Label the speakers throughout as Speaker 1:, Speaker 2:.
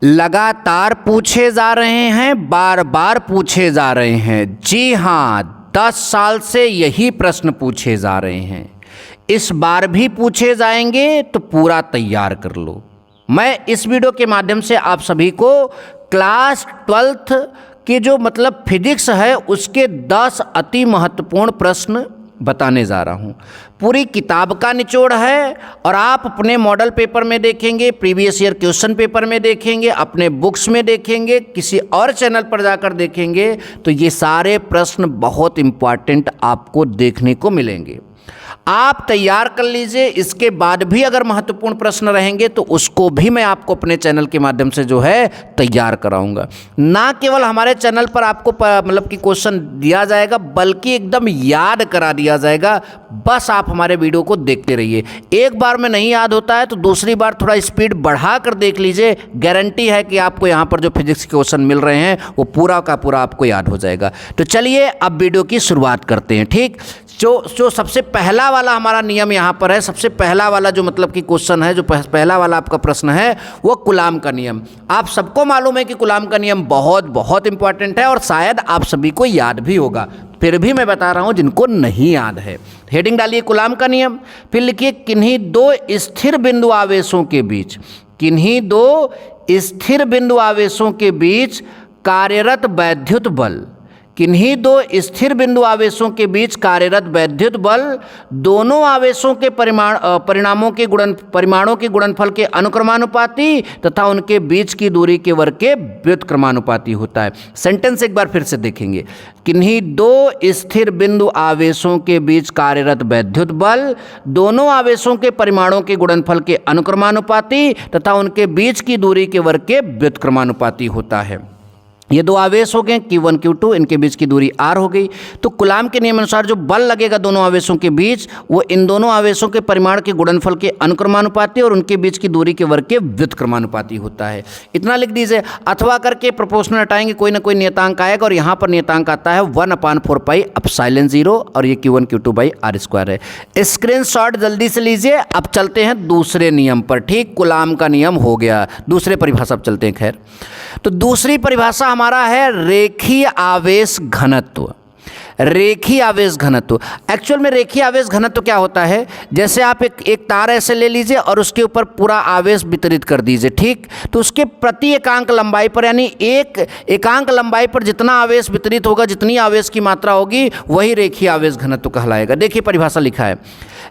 Speaker 1: लगातार पूछे जा रहे हैं, बार बार पूछे जा रहे हैं। जी हाँ, 10 साल से यही प्रश्न पूछे जा रहे हैं। इस बार भी पूछे जाएंगे तो पूरा तैयार कर लो। मैं इस वीडियो के माध्यम से आप सभी को क्लास 12th के जो मतलब फिजिक्स है उसके 10 अति महत्वपूर्ण प्रश्न बताने जा रहा हूँ। पूरी किताब का निचोड़ है और आप अपने मॉडल पेपर में देखेंगे, प्रीवियस ईयर क्वेश्चन पेपर में देखेंगे, अपने बुक्स में देखेंगे, किसी और चैनल पर जाकर देखेंगे तो ये सारे प्रश्न बहुत इम्पॉर्टेंट आपको देखने को मिलेंगे। आप तैयार कर लीजिए। इसके बाद भी अगर महत्वपूर्ण प्रश्न रहेंगे तो उसको भी मैं आपको अपने चैनल के माध्यम से जो है तैयार कराऊंगा। ना केवल हमारे चैनल पर आपको मतलब कि क्वेश्चन दिया जाएगा बल्कि एकदम याद करा दिया जाएगा। बस आप हमारे वीडियो को देखते रहिए। एक बार में नहीं याद होता है तो दूसरी बार थोड़ा स्पीड बढ़ा कर देख लीजिए। गारंटी है कि आपको यहाँ पर जो फिजिक्स के क्वेश्चन मिल रहे हैं वो पूरा का पूरा आपको याद हो जाएगा। तो चलिए अब वीडियो की शुरुआत करते हैं। ठीक, जो सबसे पहला वाला हमारा नियम यहाँ पर है, सबसे पहला वाला जो मतलब कि क्वेश्चन है, जो पहला वाला आपका प्रश्न है वो कूलाम का नियम। आप सबको मालूम है कि कूलाम का नियम बहुत बहुत इंपॉर्टेंट है और शायद आप सभी को याद भी होगा, फिर भी मैं बता रहा हूँ जिनको नहीं याद है। हेडिंग डालिए कूलाम का नियम, फिर लिखिए किन्हीं दो स्थिर बिंदु आवेशों के बीच, किन्हीं दो स्थिर बिंदु आवेशों के बीच कार्यरत वैद्युत बल, किन्हीं दो स्थिर बिंदु आवेशों के बीच कार्यरत वैद्युत बल दोनों आवेशों के परिमाणों के गुणनफल के अनुक्रमानुपाती तथा उनके बीच की दूरी के वर्ग के व्युत्क्रमानुपाती होता है। सेंटेंस एक बार फिर से देखेंगे। किन्हीं दो स्थिर बिंदु आवेशों के बीच कार्यरत वैद्युत बल दोनों आवेशों के परिमाणों के गुणनफल के अनुक्रमानुपाती तथा उनके बीच की दूरी के वर्ग के व्युत्क्रमानुपाती होता है। ये दो आवेश हो गए Q1 Q2, इनके बीच की दूरी R हो गई। तो कूलाम के नियम अनुसार जो बल लगेगा दोनों आवेशों के बीच वो इन दोनों आवेशों के परिमाण के गुणनफल के अनुक्रमानुपाती और उनके बीच की दूरी के वर्ग के व्युत्क्रमानुपाती होता है। इतना लिख दीजिए। अथवा करके प्रोपोर्शनल हटाएंगे, कोई ना कोई नियतांक आएगा और यहाँ पर नियतांक आता है 1/4 पाई एप्सिलॉन 0 और ये Q1 Q2 R स्क्वायर है। स्क्रीनशॉट जल्दी से लीजिए। अब चलते हैं दूसरे नियम पर। ठीक, कूलाम का नियम हो गया, दूसरे परिभाषा पर चलते हैं। खैर, तो दूसरी परिभाषा हमारा है रेखीय आवेश घनत्व। रेखीय आवेश घनत्व, एक्चुअल में रेखीय आवेश घनत्व क्या होता है, जैसे आप एक तार ऐसे ले लीजिए और उसके ऊपर पूरा आवेश वितरित कर दीजिए। ठीक, तो उसके प्रति एकांक लंबाई पर यानी एक एकांक लंबाई पर जितना आवेश वितरित होगा, जितनी आवेश की मात्रा होगी, वही रेखीय आवेश घनत्व कहलाएगा। देखिए परिभाषा लिखा है,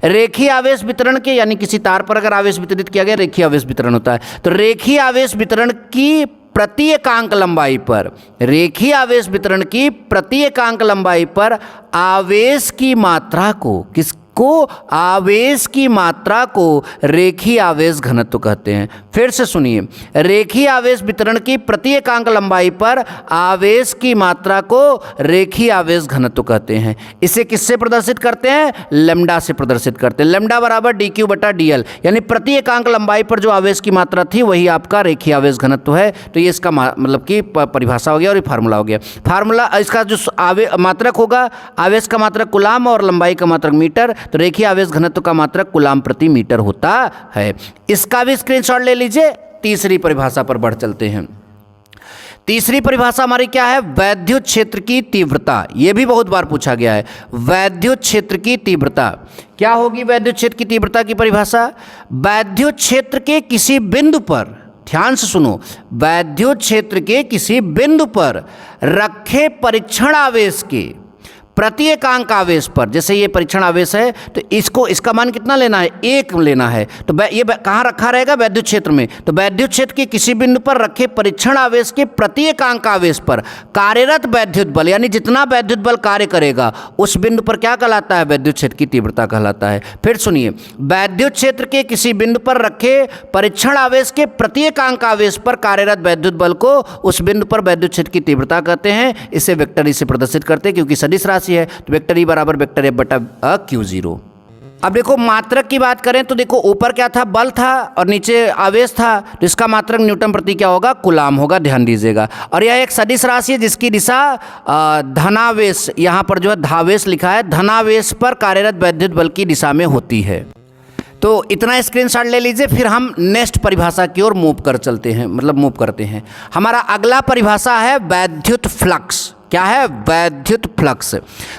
Speaker 1: रेखीय आवेश वितरण के यानी किसी तार पर अगर आवेश वितरित किया गया रेखीय आवेश वितरण होता है। तो रेखीय आवेश वितरण की प्रति एकांक लंबाई पर, रेखीय आवेश वितरण की प्रति एकांक लंबाई पर आवेश की मात्रा को आवेश की मात्रा को रेखीय आवेश घनत्व कहते हैं। फिर से सुनिए, रेखीय आवेश वितरण की प्रति एकांक लंबाई पर आवेश की मात्रा को रेखीय आवेश घनत्व कहते हैं। इसे किससे प्रदर्शित करते हैं? लैम्डा से प्रदर्शित करते हैं। लैम्डा बराबर dQ/dl, यानी प्रति एकांक लंबाई पर जो आवेश की मात्रा थी वही आपका रेखीय आवेश घनत्व है। तो ये इसका मतलब कि परिभाषा हो गया और ये फार्मूला हो गया। फार्मूला इसका जो मात्रक होगा, आवेश का मात्रक कूलाम और लंबाई का मात्रक मीटर, तो रेखीय आवेश घनत्व का मात्रक कूलाम प्रति मीटर होता है। इसका भी स्क्रीनशॉट ले लीजिए। तीसरी परिभाषा पर बढ़ चलते हैं। तीसरी परिभाषा हमारी क्या है? वैद्युत क्षेत्र की तीव्रता। यह भी बहुत बार पूछा गया है। वैद्युत क्षेत्र की तीव्रता क्या होगी? वैद्युत क्षेत्र की तीव्रता की परिभाषा, वैद्युत क्षेत्र के किसी बिंदु पर, ध्यान से सुनो, वैद्युत क्षेत्र के किसी बिंदु पर रखे परीक्षण आवेश के प्रति एकांक आवेश पर, जैसे ये परीक्षण आवेश है तो इसका मान कितना लेना है? 1 लेना है। तो ये कहाँ रखा रहेगा? वैद्युत क्षेत्र में। तो वैद्युत क्षेत्र के किसी बिंदु पर रखे परीक्षण आवेश के प्रति एकांक आवेश पर कार्यरत वैद्युत बल, यानी जितना वैद्युत बल कार्य करेगा उस बिंदु पर क्या कहलाता है? वैद्युत क्षेत्र की तीव्रता कहलाता है। फिर सुनिए, वैद्युत क्षेत्र के किसी बिंदु पर रखे परीक्षण आवेश के प्रति एकांक आवेश पर कार्यरत वैद्युत बल को उस बिंदु पर वैद्युत क्षेत्र की तीव्रता कहते हैं। इसे वेक्टर से प्रदर्शित करते हैं क्योंकि सदिश राशि है। तो वेक्टर ई बराबर वेक्टर F बटा Q0। अब देखो मात्रक की बात करें तो देखो ऊपर क्या था? बल था और नीचे आवेश था, तो इसका मात्रक न्यूटन प्रति क्या होगा? कूलाम होगा, ध्यान दीजिएगा। और यह एक सदिश राशि है जिसकी दिशा धनावेश, यहाँ पर जो है धावेश लिखा है, धनावेश पर कार्यरत वैद्युत बल की दिशा में होती है। तो इतना स्क्रीनशॉट ले लीजिए, फिर हम नेक्स्ट परिभाषा की ओर मूव करते हैं। हमारा अगला परिभाषा है वैद्युत फ्लक्स। क्या है? वैद्युत फ्लक्स।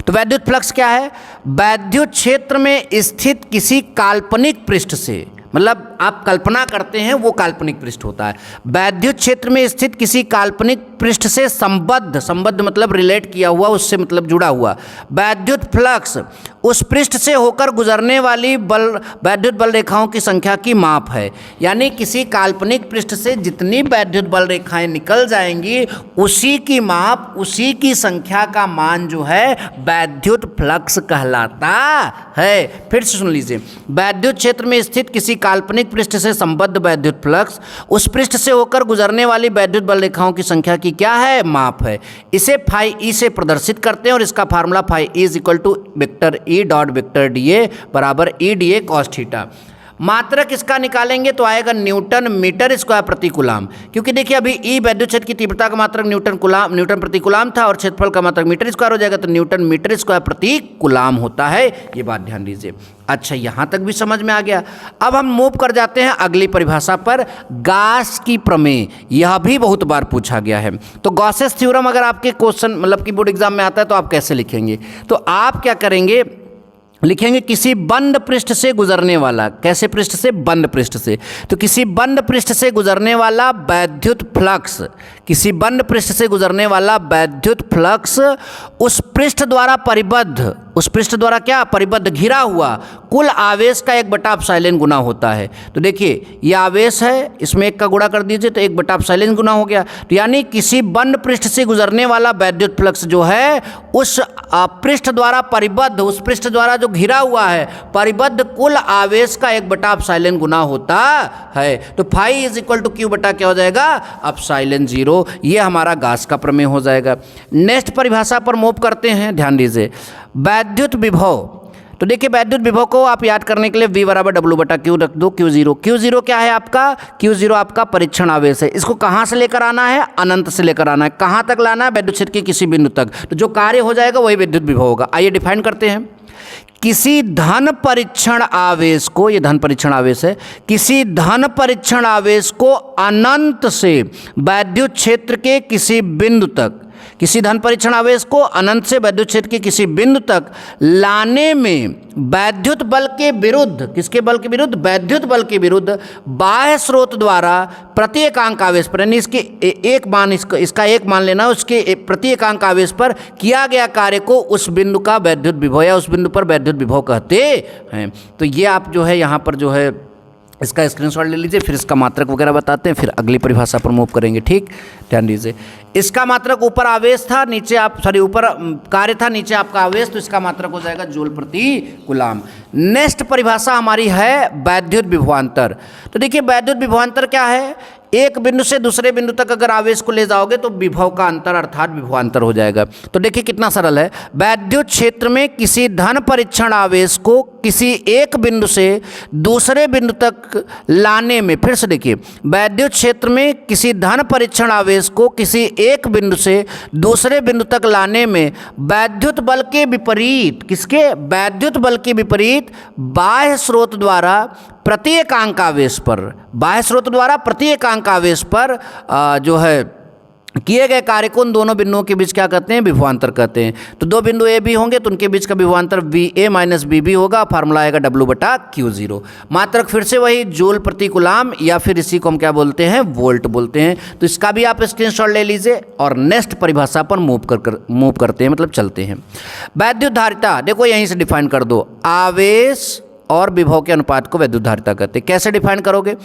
Speaker 1: तो वैद्युत फ्लक्स क्या है? वैद्युत क्षेत्र में स्थित किसी काल्पनिक पृष्ठ से, मतलब आप कल्पना करते हैं वो काल्पनिक पृष्ठ होता है। वैद्युत क्षेत्र में स्थित किसी काल्पनिक पृष्ठ से संबद्ध मतलब रिलेट किया हुआ, उससे मतलब जुड़ा हुआ वैद्युत फ्लक्स उस पृष्ठ से होकर गुजरने वाली वैद्युत बल रेखाओं की संख्या की माप है। यानी किसी काल्पनिक पृष्ठ से जितनी वैद्युत बल रेखाएं निकल जाएंगी उसी की माप, उसी की संख्या का मान जो है वैद्युत फ्लक्स कहलाता है। फिर से सुन लीजिए, वैद्युत क्षेत्र में स्थित किसी काल्पनिक पृष्ठ से संबद्ध वैद्युत फ्लक्स उस पृष्ठ से होकर गुजरने वाली वैद्युत बल रेखाओं की संख्या की क्या है? माप है। इसे फाई ई से प्रदर्शित करते हैं और इसका formula phi E is equal to vector E dot vector D A बराबर E D A cos theta. मात्रक इसका निकालेंगे तो आएगा न्यूटन मीटर स्क्वायर प्रति कूलाम, क्योंकि देखिए अभी ई वैद्युत क्षेत्र की तीव्रता का मात्रक न्यूटन प्रति कूलाम था और क्षेत्रफल का मात्रक मीटर स्क्वायर हो जाएगा, तो न्यूटन मीटर स्क्वायर प्रति कूलाम होता है। ये बात ध्यान दीजिए। अच्छा, यहाँ तक भी समझ में आ गया। अब हम मूव कर जाते हैं अगली परिभाषा पर, गॉस की प्रमेय। यह भी बहुत बार पूछा गया है। तो गॉसेस थ्योरम अगर आपके क्वेश्चन मतलब कि बोर्ड एग्जाम में आता है तो आप कैसे लिखेंगे? तो आप क्या करेंगे, लिखेंगे किसी बंद पृष्ठ से गुजरने वाला, कैसे पृष्ठ से? बंद पृष्ठ से। तो किसी बंद पृष्ठ से गुजरने वाला वैद्युत फ्लक्स, किसी बंद पृष्ठ से गुजरने वाला वैद्युत फ्लक्स उस पृष्ठ द्वारा परिबद्ध, उस पृष्ठ द्वारा क्या? परिबद्ध, घिरा हुआ कुल आवेश का 1/ε गुना होता है। तो देखिए ये आवेश है, इसमें 1 का गुणा कर दीजिए तो 1/ε गुना हो गया। तो यानी किसी बंद पृष्ठ से गुजरने वाला वैद्युत फ्लक्स जो है उस पृष्ठ द्वारा परिबद्ध, उस पृष्ठ द्वारा जो घिरा हुआ है परिबद्ध कुल आवेश का 1/ε गुना होता है। तो phi is equal to Q बटा क्या हो जाएगा? एप्सिलॉन 0। ये हमारा गॉस का प्रमेय हो जाएगा। नेक्स्ट परिभाषा पर मूव करते हैं, ध्यान दीजिए। वैद्युत विभव। तो देखिए वैद्युत विभव को आप याद करने के लिए V बराबर W बटा Q रख दो। Q0 क्या है आपका? Q0 आपका परीक्षण आवेश है। इसको कहाँ से लेकर आना है? अनंत से लेकर आना है। कहाँ तक लाना है? वैद्युत क्षेत्र के किसी बिंदु तक। तो जो कार्य हो जाएगा वही विद्युत विभव होगा। आइए डिफाइन करते हैं। किसी धन परीक्षण आवेश को, ये धन परीक्षण आवेश है, किसी धन परीक्षण आवेश को अनंत से वैद्युत क्षेत्र के किसी बिंदु तक, किसी धन परीक्षण आवेश को अनंत से वैद्युत क्षेत्र के किसी बिंदु तक लाने में वैद्युत बल के विरुद्ध, किसके बल के विरुद्ध? वैद्युत बल के विरुद्ध बाह्य स्रोत द्वारा प्रति एकांक आवेश पर, यानी इसके एक मान, इसका एक मान लेना, उसके प्रति एकांक आवेश पर किया गया कार्य को उस बिंदु का वैद्युत विभव या उस बिंदु पर वैद्युत विभव कहते हैं। तो ये आप जो है यहाँ पर जो है इसका स्क्रीनशॉट ले लीजिए, फिर इसका मात्रक वगैरह बताते हैं, फिर अगली परिभाषा पर मूव करेंगे। ठीक, ध्यान दीजिए। इसका मात्रक ऊपर आवेश था, नीचे आप ऊपर कार्य था, नीचे आपका आवेश, तो इसका मात्रक हो जाएगा जूल प्रति कूलाम। नेक्स्ट परिभाषा हमारी है वैद्युत विभवांतर। तो देखिए वैद्युत विभवांतर क्या है? एक बिंदु से दूसरे बिंदु तक अगर आवेश को ले जाओगे तो विभव का अंतर अर्थात विभवांतर हो जाएगा। तो देखिए कितना सरल है। वैद्युत क्षेत्र में किसी धन परीक्षण आवेश को किसी एक बिंदु से दूसरे बिंदु तक लाने में, फिर से देखिए, वैद्युत क्षेत्र में किसी धन परीक्षण आवेश को किसी एक बिंदु से दूसरे बिंदु तक लाने में वैद्युत बल के विपरीत, किसके? वैद्युत बल के विपरीत बाह्य स्रोत द्वारा प्रति एकांक आवेश पर, बाह्य स्रोत द्वारा प्रति एकांक आवेश पर जो है किए गए कार्य को उन दोनों बिंदुओं के बीच क्या कहते हैं? विभवांतर कहते हैं। तो दो बिंदु ए बी होंगे तो उनके बीच का विभवांतर VA माइनस BB होगा। फार्मूला आएगा W बटा Q0। मात्रक फिर से वही जूल प्रति कूलाम, या फिर इसी को हम क्या बोलते हैं? वोल्ट बोलते हैं। तो इसका भी आप स्क्रीनशॉट ले लीजिए और नेक्स्ट परिभाषा पर मूव करते हैं, मतलब चलते हैं। वैद्युत धारिता देखो यहीं से डिफाइन कर दो। आवेश और विभव के अनुपात को वैद्युत धारिता कहते हैं। कैसे डिफाइन करोगे?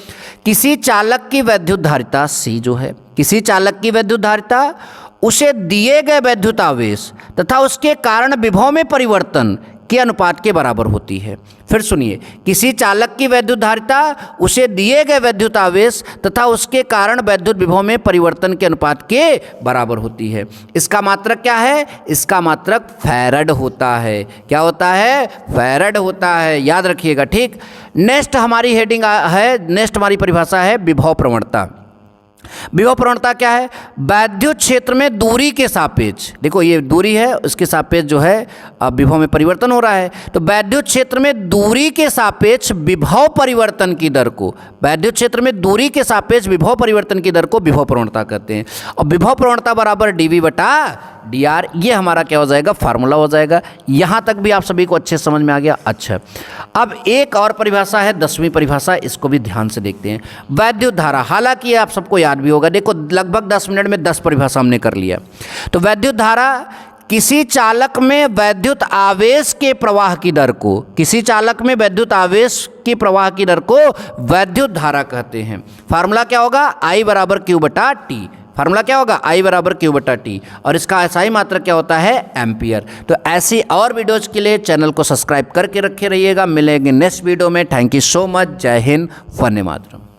Speaker 1: किसी चालक की वैद्युत धारिता C जो है, किसी चालक की वैद्युत धारिता उसे दिए गए वैद्युत आवेश तथा उसके कारण विभव में परिवर्तन के अनुपात के बराबर होती है। फिर सुनिए, किसी चालक की वैद्युत धारिता उसे दिए गए वैद्युत आवेश तथा उसके कारण वैद्युत विभव में परिवर्तन के अनुपात के बराबर होती है। इसका मात्रक क्या है? इसका मात्रक फैरड होता है। क्या होता है? फैरड होता है, याद रखिएगा। ठीक, नेक्स्ट हमारी हेडिंग है, नेक्स्ट हमारी परिभाषा है विभव प्रवणता। विभव प्रवणता क्या है? वैद्युत क्षेत्र में दूरी के सापेक्ष, देखो ये दूरी है, उसके सापेक्ष जो है अब विभव में परिवर्तन हो रहा है, तो वैद्युत क्षेत्र में दूरी के सापेक्ष विभव परिवर्तन की दर को, वैद्युत क्षेत्र में दूरी के सापेक्ष विभव परिवर्तन की दर को विभव प्रवणता कहते हैं। और विभव प्रवणता बराबर dV बटा dr, ये हमारा क्या हो जाएगा? फार्मूला हो जाएगा। यहाँ तक भी आप सभी को अच्छे समझ में आ गया? अच्छा, अब एक और परिभाषा है, 10वीं परिभाषा, इसको भी ध्यान से देखते हैं। वैद्युत धारा, हालांकि आप सबको याद भी होगा, देखो लगभग 10 मिनट में 10 परिभाषा हमने कर लिया। तो वैद्युत धारा किसी चालक में वैद्युत आवेश के प्रवाह की दर को, किसी चालक में वैद्युत आवेश की प्रवाह की दर को वैद्युत धारा कहते हैं। फार्मूला क्या होगा? I बराबर Q बटा T। फार्मूला क्या होगा? I बराबर Q बटा T, और इसका SI मात्रक क्या होता है? एम्पियर। तो ऐसी और वीडियोज के लिए चैनल को सब्सक्राइब करके रखे रहिएगा। मिलेंगे नेक्स्ट वीडियो में। Thank you so much. जय हिंद, वंदे मातरम।